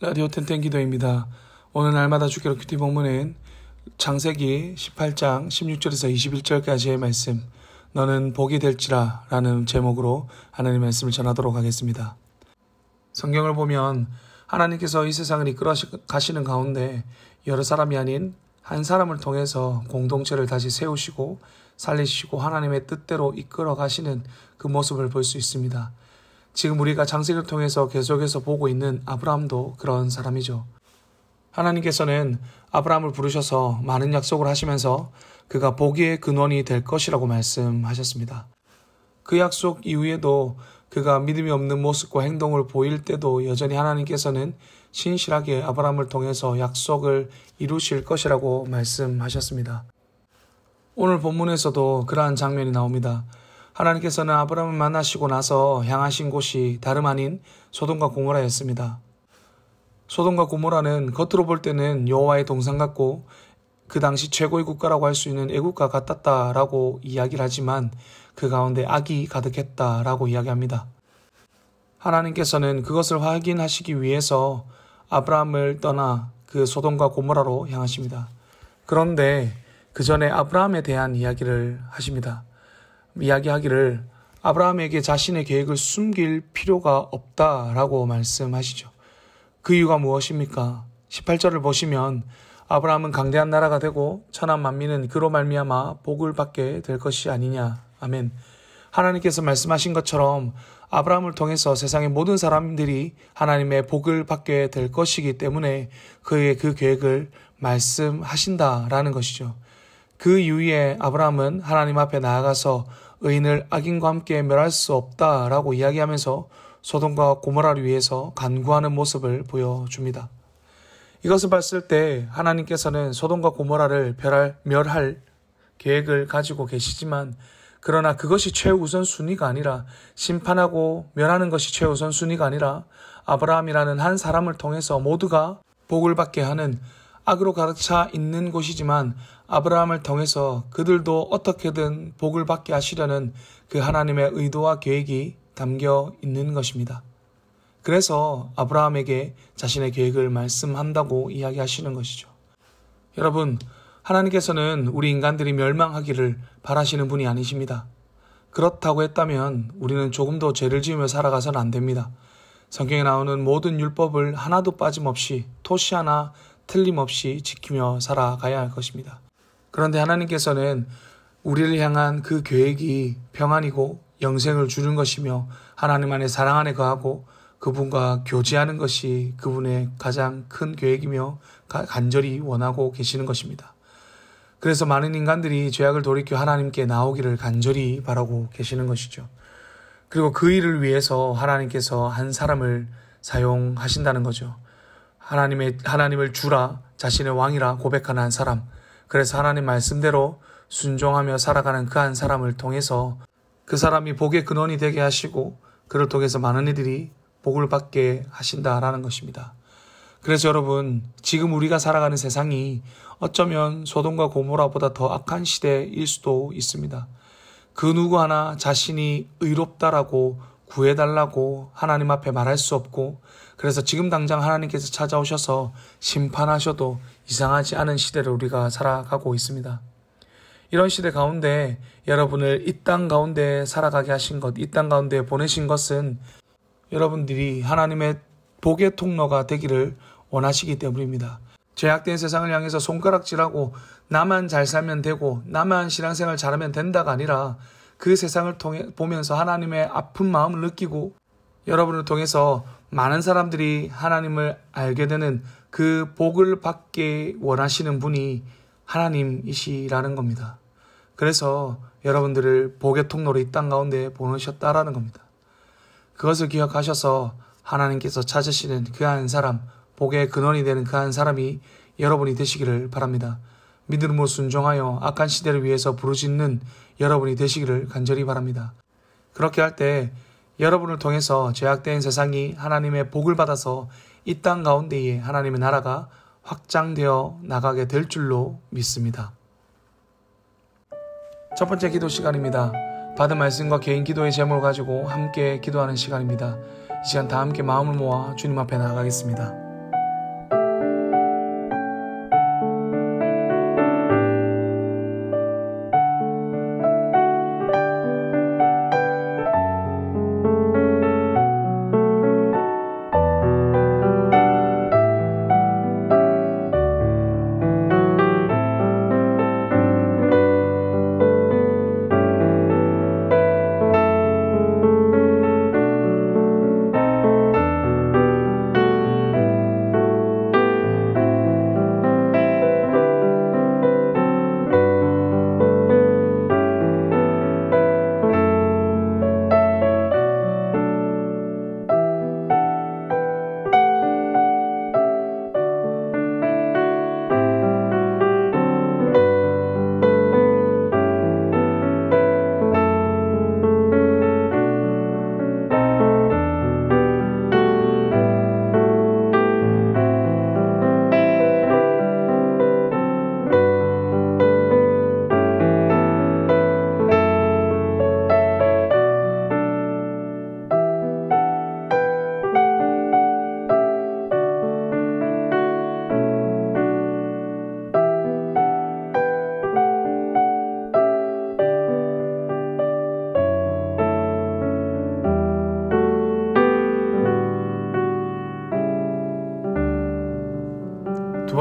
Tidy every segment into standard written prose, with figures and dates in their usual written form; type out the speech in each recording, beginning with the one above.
라디오 텐텐 기도입니다. 오늘 날마다 주기로 큐티 본문은 창세기 18장 16절에서 21절까지의 말씀, 너는 복이 될지라 라는 제목으로 하나님의 말씀을 전하도록 하겠습니다. 성경을 보면 하나님께서 이 세상을 이끌어 가시는 가운데 여러 사람이 아닌 한 사람을 통해서 공동체를 다시 세우시고 살리시고 하나님의 뜻대로 이끌어 가시는 그 모습을 볼 수 있습니다. 지금 우리가 창세기를 통해서 계속해서 보고 있는 아브라함도 그런 사람이죠. 하나님께서는 아브라함을 부르셔서 많은 약속을 하시면서 그가 복의 근원이 될 것이라고 말씀하셨습니다. 그 약속 이후에도 그가 믿음이 없는 모습과 행동을 보일 때도 여전히 하나님께서는 신실하게 아브라함을 통해서 약속을 이루실 것이라고 말씀하셨습니다. 오늘 본문에서도 그러한 장면이 나옵니다. 하나님께서는 아브라함을 만나시고 나서 향하신 곳이 다름 아닌 소돔과 고모라였습니다. 소돔과 고모라는 겉으로 볼 때는 여호와의 동산 같고 그 당시 최고의 국가라고 할 수 있는 애국가 같았다라고 이야기를 하지만 그 가운데 악이 가득했다라고 이야기합니다. 하나님께서는 그것을 확인하시기 위해서 아브라함을 떠나 그 소돔과 고모라로 향하십니다. 그런데 그 전에 아브라함에 대한 이야기를 하십니다. 이야기하기를 아브라함에게 자신의 계획을 숨길 필요가 없다라고 말씀하시죠. 그 이유가 무엇입니까? 18절을 보시면 아브라함은 강대한 나라가 되고 천한 만민은 그로 말미암아 복을 받게 될 것이 아니냐. 아멘. 하나님께서 말씀하신 것처럼 아브라함을 통해서 세상의 모든 사람들이 하나님의 복을 받게 될 것이기 때문에 그의 그 계획을 말씀하신다라는 것이죠. 그 이후에 아브라함은 하나님 앞에 나아가서 의인을 악인과 함께 멸할 수 없다라고 이야기하면서 소돔과 고모라를 위해서 간구하는 모습을 보여줍니다. 이것을 봤을 때 하나님께서는 소돔과 고모라를 멸할 계획을 가지고 계시지만 그러나 그것이 최우선순위가 아니라 심판하고 멸하는 것이 최우선순위가 아니라 아브라함이라는 한 사람을 통해서 모두가 복을 받게 하는 악으로 가득 차 있는 곳이지만 아브라함을 통해서 그들도 어떻게든 복을 받게 하시려는 그 하나님의 의도와 계획이 담겨 있는 것입니다. 그래서 아브라함에게 자신의 계획을 말씀한다고 이야기하시는 것이죠. 여러분, 하나님께서는 우리 인간들이 멸망하기를 바라시는 분이 아니십니다. 그렇다고 했다면 우리는 조금도 죄를 지으며 살아가서는 안 됩니다. 성경에 나오는 모든 율법을 하나도 빠짐없이 토시 하나 틀림없이 지키며 살아가야 할 것입니다. 그런데 하나님께서는 우리를 향한 그 계획이 평안이고 영생을 주는 것이며 하나님 안에 사랑 안에 거하고 그분과 교제하는 것이 그분의 가장 큰 계획이며 간절히 원하고 계시는 것입니다. 그래서 많은 인간들이 죄악을 돌이켜 하나님께 나오기를 간절히 바라고 계시는 것이죠. 그리고 그 일을 위해서 하나님께서 한 사람을 사용하신다는 거죠. 하나님을 주라, 자신의 왕이라 고백하는 한 사람. 그래서 하나님 말씀대로 순종하며 살아가는 그 한 사람을 통해서 그 사람이 복의 근원이 되게 하시고 그를 통해서 많은 이들이 복을 받게 하신다라는 것입니다. 그래서 여러분, 지금 우리가 살아가는 세상이 어쩌면 소돔과 고모라보다 더 악한 시대일 수도 있습니다. 그 누구 하나 자신이 의롭다라고 구해달라고 하나님 앞에 말할 수 없고 그래서 지금 당장 하나님께서 찾아오셔서 심판하셔도 이상하지 않은 시대를 우리가 살아가고 있습니다. 이런 시대 가운데 여러분을 이 땅 가운데 살아가게 하신 것, 이 땅 가운데 보내신 것은 여러분들이 하나님의 복의 통로가 되기를 원하시기 때문입니다. 죄악된 세상을 향해서 손가락질하고 나만 잘 살면 되고 나만 신앙생활 잘하면 된다가 아니라 그 세상을 통해 보면서 하나님의 아픈 마음을 느끼고 여러분을 통해서 많은 사람들이 하나님을 알게 되는 그 복을 받게 원하시는 분이 하나님이시라는 겁니다. 그래서 여러분들을 복의 통로로 이 땅 가운데 보내셨다라는 겁니다. 그것을 기억하셔서 하나님께서 찾으시는 그 한 사람, 복의 근원이 되는 그 한 사람이 여러분이 되시기를 바랍니다. 믿음으로 순종하여 악한 시대를 위해서 부르짖는 여러분이 되시기를 간절히 바랍니다. 그렇게 할 때 여러분을 통해서 죄악된 세상이 하나님의 복을 받아서 이 땅 가운데에 하나님의 나라가 확장되어 나가게 될 줄로 믿습니다. 첫 번째 기도 시간입니다. 받은 말씀과 개인 기도의 제목을 가지고 함께 기도하는 시간입니다. 이 시간 다 함께 마음을 모아 주님 앞에 나아가겠습니다.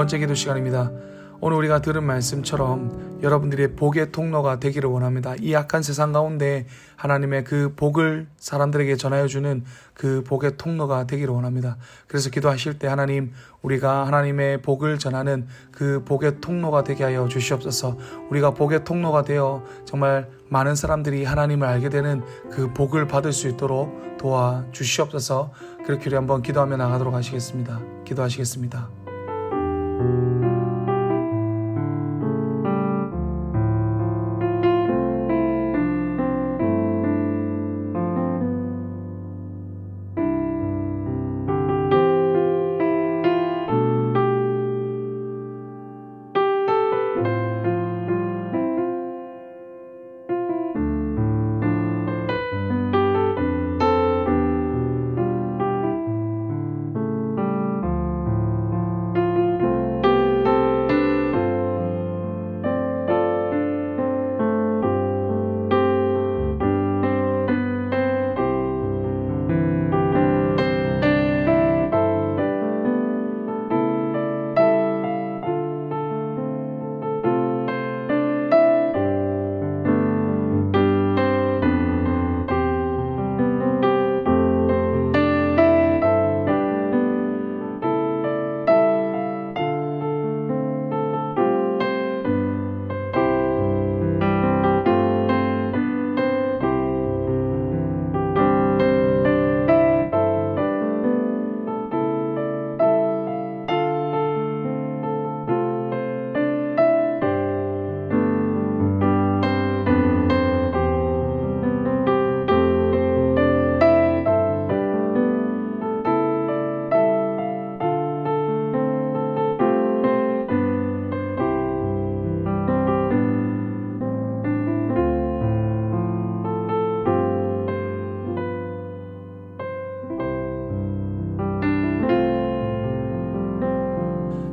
번째 기도 시간입니다. 오늘 우리가 들은 말씀처럼 여러분들이 복의 통로가 되기를 원합니다. 이 악한 세상 가운데 하나님의 그 복을 사람들에게 전하여주는 그 복의 통로가 되기를 원합니다. 그래서 기도하실 때 하나님, 우리가 하나님의 복을 전하는 그 복의 통로가 되게 하여 주시옵소서. 우리가 복의 통로가 되어 정말 많은 사람들이 하나님을 알게 되는 그 복을 받을 수 있도록 도와주시옵소서. 그렇게 우리 한번 기도하며 나가도록 하시겠습니다. 기도하시겠습니다.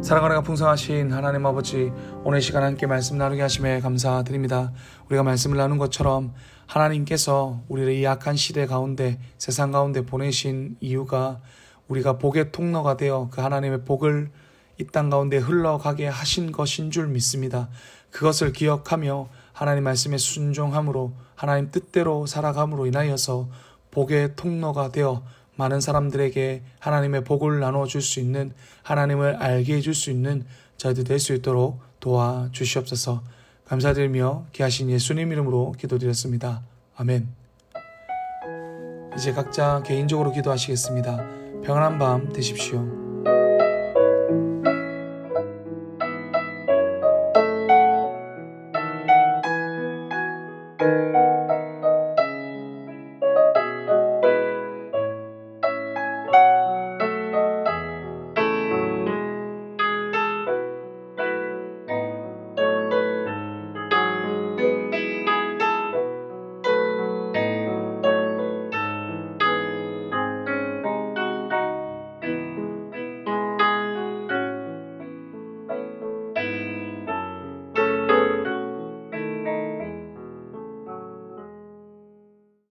사랑하는 풍성하신 하나님 아버지, 오늘 시간 함께 말씀 나누게 하심에 감사드립니다. 우리가 말씀을 나눈 것처럼 하나님께서 우리를 이 악한 시대 가운데, 세상 가운데 보내신 이유가 우리가 복의 통로가 되어 그 하나님의 복을 이 땅 가운데 흘러가게 하신 것인 줄 믿습니다. 그것을 기억하며 하나님 말씀에 순종함으로 하나님 뜻대로 살아감으로 인하여서 복의 통로가 되어 많은 사람들에게 하나님의 복을 나눠줄 수 있는, 하나님을 알게 해줄 수 있는 저희들 될 수 있도록 도와주시옵소서. 감사드리며 귀하신 예수님 이름으로 기도드렸습니다. 아멘. 이제 각자 개인적으로 기도하시겠습니다. 평안한 밤 되십시오.